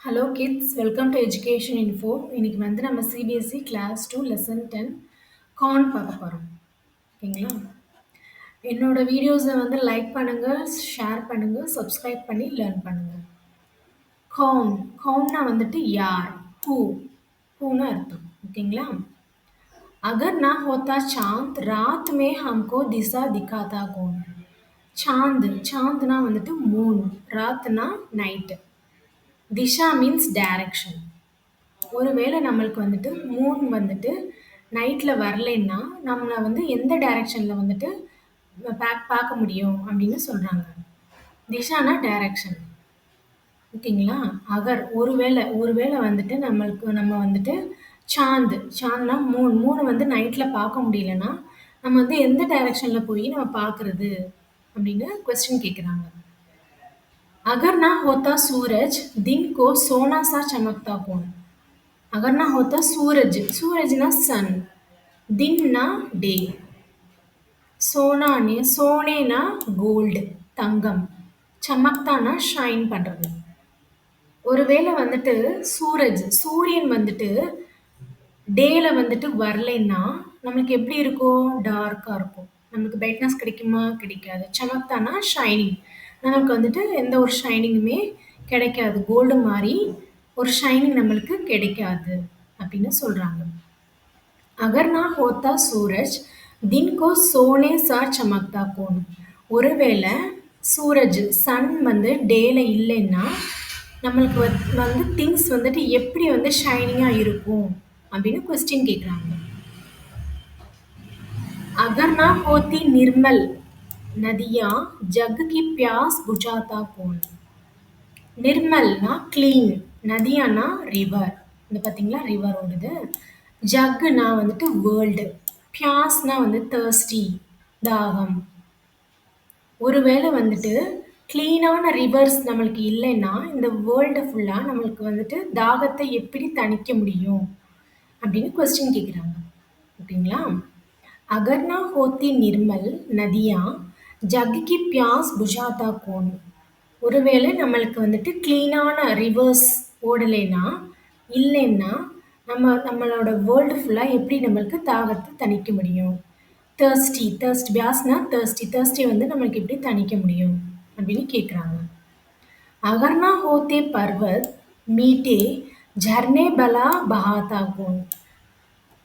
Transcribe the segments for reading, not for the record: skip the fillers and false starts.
Hello kids, welcome to education info. இன்னைக்கு வந்து நம்ம சிபிஎஸ்சி கிளாஸ் 2 லெசன் 10 கான் பார்க்க போகிறோம். ஓகேங்களா? என்னோட வீடியோஸை வந்து லைக் பண்ணுங்கள், ஷேர் பண்ணுங்கள், சப்ஸ்கிரைப் பண்ணி லேர்ன் பண்ணுங்கள். கவுன் கவுன்னா வந்துட்டு யார், ஹூன்னு அர்த்தம். ஓகேங்களா? अगर ना होता चांद रात में हमको दिशा दिखाता कौन. சாந்த்னா வந்துட்டு மூன், ராத்னா நைட்டு, திஷா மீன்ஸ் டைரக்ஷன். ஒருவேளை நம்மளுக்கு வந்துட்டு மூன் வந்துட்டு நைட்டில் வரலைன்னா நம்மளை வந்து எந்த டைரக்ஷனில் வந்துட்டு பார்க்க முடியும் அப்படின்னு சொல்கிறாங்க. திஷானா டைரக்ஷன். ஓகேங்களா? ஒருவேளை வந்துட்டு நம்ம வந்துட்டு சாந்த்னா மூணு வந்து நைட்டில் பார்க்க முடியலன்னா நம்ம வந்து எந்த டைரக்ஷனில் போய் நம்ம பார்க்குறது அப்படின்னு கொஸ்டின் கேட்குறாங்க. अगर ना होता सूरज दिन को सोना सा चमकता कौन. अगर ना होता सूरज ना सन, दिन ना डे, सोनेना கோல்டு தங்கம், சமக்தானா ஷைன் பண்ணுறது. ஒருவேளை வந்துட்டு சூரியன் வந்துட்டு டேல வந்துட்டு வரலைன்னா நம்மளுக்கு எப்படி இருக்கும்? டார்க்காக இருக்கும். நம்மளுக்கு பிரைட்னஸ் கிடைக்குமா? கிடைக்காது. சமக்தானா ஷைனிங். நமக்கு வந்துட்டு எந்த ஒரு ஷைனிங்குமே கிடைக்காது. கோல்டு மாதிரி ஒரு ஷைனிங் நம்மளுக்கு கிடைக்காது அப்படின்னு சொல்கிறாங்க. அகர் நா ஹோத்தா சூரஜ் தின் கோ சோனே சார் சமக்தா கோன். ஒருவேளை சன் வந்து டேல இல்லைன்னா நம்மளுக்கு வந்து திங்ஸ் வந்துட்டு எப்படி வந்து ஷைனிங்காக இருக்கும் அப்படின்னு கொஸ்டின் கேட்குறாங்க. अगर ना होती निर्मल नदियाँ जग की प्यास बुझाता कौन. நிர்மல்னா கிளீன், நதியானா ரிவர். இந்த பார்த்தீங்களா ரிவர் ஓடுது. ஜக்குனா வந்துட்டு வேர்ல்டு, பியாஸ்னா வந்து தர்ஸ்டி தாகம். ஒருவேளை வந்துட்டு க்ளீனான ரிவர்ஸ் நம்மளுக்கு இல்லைன்னா இந்த வேர்ல்டு ஃபுல்லாக நம்மளுக்கு வந்துட்டு தாகத்தை எப்படி தணிக்க முடியும் அப்படின்னு கொஸ்டின் கேட்குறாங்க. ஓகேங்களா? अगर ना होती निर्मल नदियाँ जग की प्यास बुझाता कौन. ஒருவேளை நம்மளுக்கு வந்துட்டு க்ளீனான ரிவர்ஸ் ஓடலைன்னா இல்லைன்னா நம்மளோட வேர்ல்டு ஃபுல்லாக எப்படி நம்மளுக்கு தாகத்தை தணிக்க முடியும்? தர்ஸ்டி வந்து நம்மளுக்கு எப்படி தணிக்க முடியும் அப்படின்னு கேட்குறாங்க. அகர்னா ஹோத்தே பர்வத் மீட்டே झरने பலா பஹாத்தா கோன்.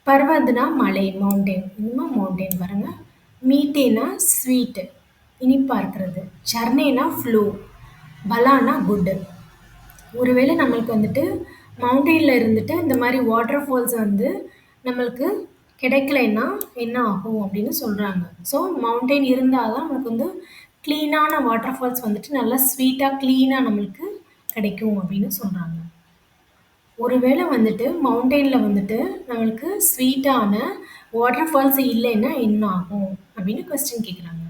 பர்வத்னா மலை, மவுண்டெயின். இன்னும் மவுண்டெயின் பாருங்க. மீட்டேனா ஸ்வீட்டு, இனிப்பாக இருக்கிறது. சர்னேனா ஃப்ளோ, பலானா குட்டு. ஒருவேளை நம்மளுக்கு வந்துட்டு மவுண்டெயினில் இருந்துட்டு இந்த மாதிரி வாட்டர் ஃபால்ஸ் வந்து நம்மளுக்கு கிடைக்கலைன்னா என்ன ஆகும் அப்படின்னு சொல்கிறாங்க. ஸோ மவுண்டெயின் இருந்தால் தான் நம்மளுக்கு வந்து க்ளீனான வாட்டர் ஃபால்ஸ் வந்துட்டு நல்லா ஸ்வீட்டாக க்ளீனாக நம்மளுக்கு கிடைக்கும் அப்படின்னு சொல்கிறாங்க. ஒருவேளை வந்துட்டு மவுண்டெயினில் வந்துட்டு நம்மளுக்கு ஸ்வீட்டான வாட்டர் ஃபால்ஸ் இல்லைன்னா என்ன ஆகும் அப்படின்னு கொஸ்டின் கேட்குறாங்க.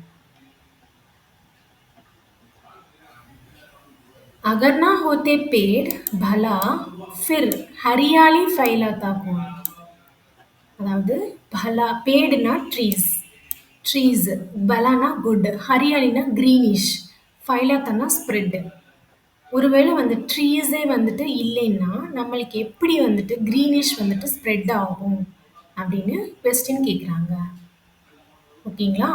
अगर ना होते पेड़ भला फिर हरियाली फैलाता कौन. அதாவது பேடுனா ட்ரீஸ், பலானா குட், ஹரியாலினா கிரீனிஷ், ஃபைலாத்தானா ஸ்ப்ரெட். ஒருவேளை வந்து ட்ரீஸே வந்துட்டு இல்லைன்னா நம்மளுக்கு எப்படி வந்துட்டு க்ரீனிஷ் வந்துட்டு ஸ்ப்ரெட் ஆகும் அப்படின்னு கொஸ்டின் கேட்குறாங்க. ஓகேங்களா?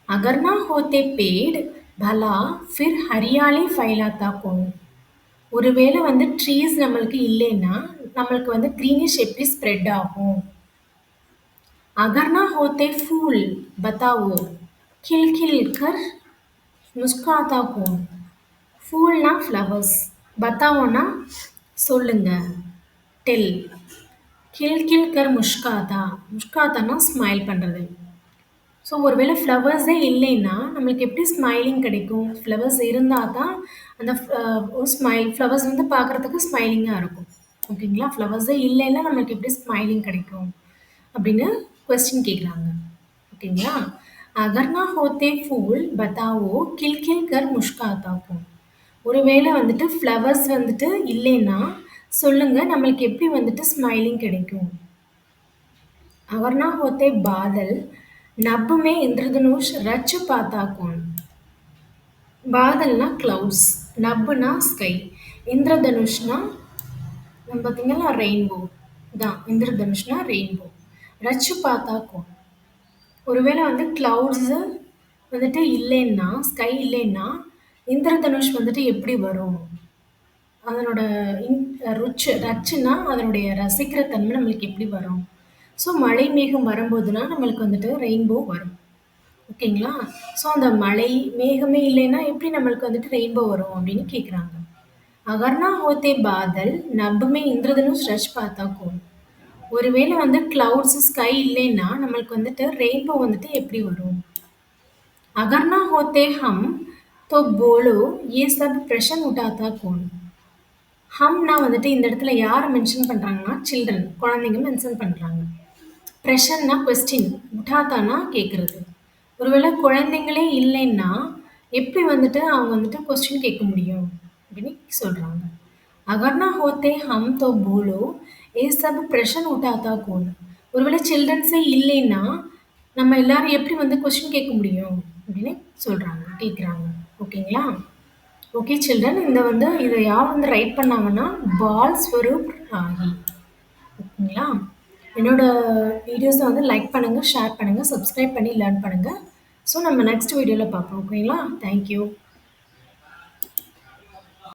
அகர்னா ஹோத்தே பேட் பலா ஃபிர் ஹரியாலி ஃபைலாத்தா கோன். ஒருவேளை வந்து ட்ரீஸ் நம்மளுக்கு இல்லைன்னா நம்மளுக்கு வந்து க்ரீனிஷ் எப்படி ஸ்ப்ரெட் ஆகும்? அகர்னா ஹோத்தே ஃபூல் பத்தாவோ கில் கில் கர் முஸ்காத்தா கோன். ஃபூல்னா ஃப்ளவர்ஸ், பத்தாவோனா சொல்லுங்க, டெல். கில் கர் முஷ்காத்தானா ஸ்மைல் பண்ணுறது. ஸோ ஒருவேளை ஃப்ளவர்ஸே இல்லைன்னா நம்மளுக்கு எப்படி ஸ்மைலிங் கிடைக்கும்? ஃப்ளவர்ஸ் இருந்தால் தான் அந்த ஃப்ளவர்ஸ் வந்து பார்க்குறதுக்கு ஸ்மைலிங்காக இருக்கும். ஓகேங்களா? ஃப்ளவர்ஸே இல்லைன்னா நம்மளுக்கு எப்படி ஸ்மைலிங் கிடைக்கும் அப்படின்னு கொஸ்டின் கேட்குறாங்க. ஓகேங்களா? அகர்னா ஹோத்தே ஃபூல் பத்தாவோ கில் கர் முஷ்காத்தா கோன். ஒருவேளை வந்துட்டு ஃப்ளவர்ஸ் வந்துட்டு இல்லைன்னா சொல்லுங்க, நம்மளுக்கு எப்படி வந்துட்டு ஸ்மைலிங் கிடைக்கும்? அகர்னா ஹோத்தே பாதல் நப் மே இந்திரதனுஷ் ரச் பாத்தா கோன். பாதல்னா கிளவுட்ஸ், நப்புனா ஸ்கை. இந்திரதனுஷ்னா நம்ம பார்த்தீங்கன்னா ரெயின்போ தான். இந்திரதனுஷ்னா ரெயின்போ. ரச்சு பார்த்தா கோன். ஒருவேளை வந்து கிளவுட்ஸு வந்துட்டு இல்லைன்னா, ஸ்கை இல்லைன்னா, இந்திரதனுஷ் வந்துட்டு எப்படி வரும்? அதனோட இன் ரச்சுன்னா அதனுடைய ரசிக்கிற தன்மை நம்மளுக்கு எப்படி வரும்? ஸோ மழை மேகம் வரும்போதுனா நம்மளுக்கு வந்துட்டு ரெயின்போ வரும். ஓகேங்களா? ஸோ அந்த மழை மேகமே இல்லைன்னா எப்படி நம்மளுக்கு வந்துட்டு ரெயின்போ வரும் அப்படின்னு கேட்குறாங்க. अगर ना होते बादल नभ में इंद्रधनुष रच पाता कौन? ஒருவேளை வந்து கிளவுட்ஸ் ஸ்கை இல்லைன்னா நம்மளுக்கு வந்துட்டு ரெயின்போ வந்துட்டு எப்படி வரும்? अगर ना होते हम तो बोलो ये सब प्रश्न उठाता कौन? ஹம்னா வந்துட்டு இந்த இடத்துல யார் மென்ஷன் பண்றாங்கன்னா சில்ட்ரன் குழந்தைங்க மென்ஷன் பண்றாங்க. பிரஷன்னா கொஸ்டின், உட்டாத்தானா கேட்கறது. ஒருவேளை குழந்தைங்களே இல்லைன்னா எப்படி வந்துட்டு அவங்க வந்துட்டு கொஸ்டின் கேட்க முடியும் அப்படின்னு சொல்றாங்க. अगर ना होते हम तो बोलो ये सब प्रश्न उठाता कौन? ஒருவேளை சில்ட்ரன்ஸே இல்லைன்னா நம்ம எல்லாரும் எப்படி வந்து கொஸ்டின் கேட்க முடியும் அப்படின்னு சொல்றாங்க, கேட்குறாங்க. ஓகேங்களா? ஓகே சில்ட்ரன், இதை யார் வந்து ரைட் பண்ணாங்கன்னா பால் ஸ்வரூப் ராகி. ஓகேங்களா? என்னோட வீடியோஸை வந்து லைக் பண்ணுங்கள், ஷேர் பண்ணுங்கள், சப்ஸ்கிரைப் பண்ணி லேர்ன் பண்ணுங்கள். ஸோ நம்ம நெக்ஸ்ட் வீடியோவில் பார்ப்போம். ஓகேங்களா? தேங்க்யூ.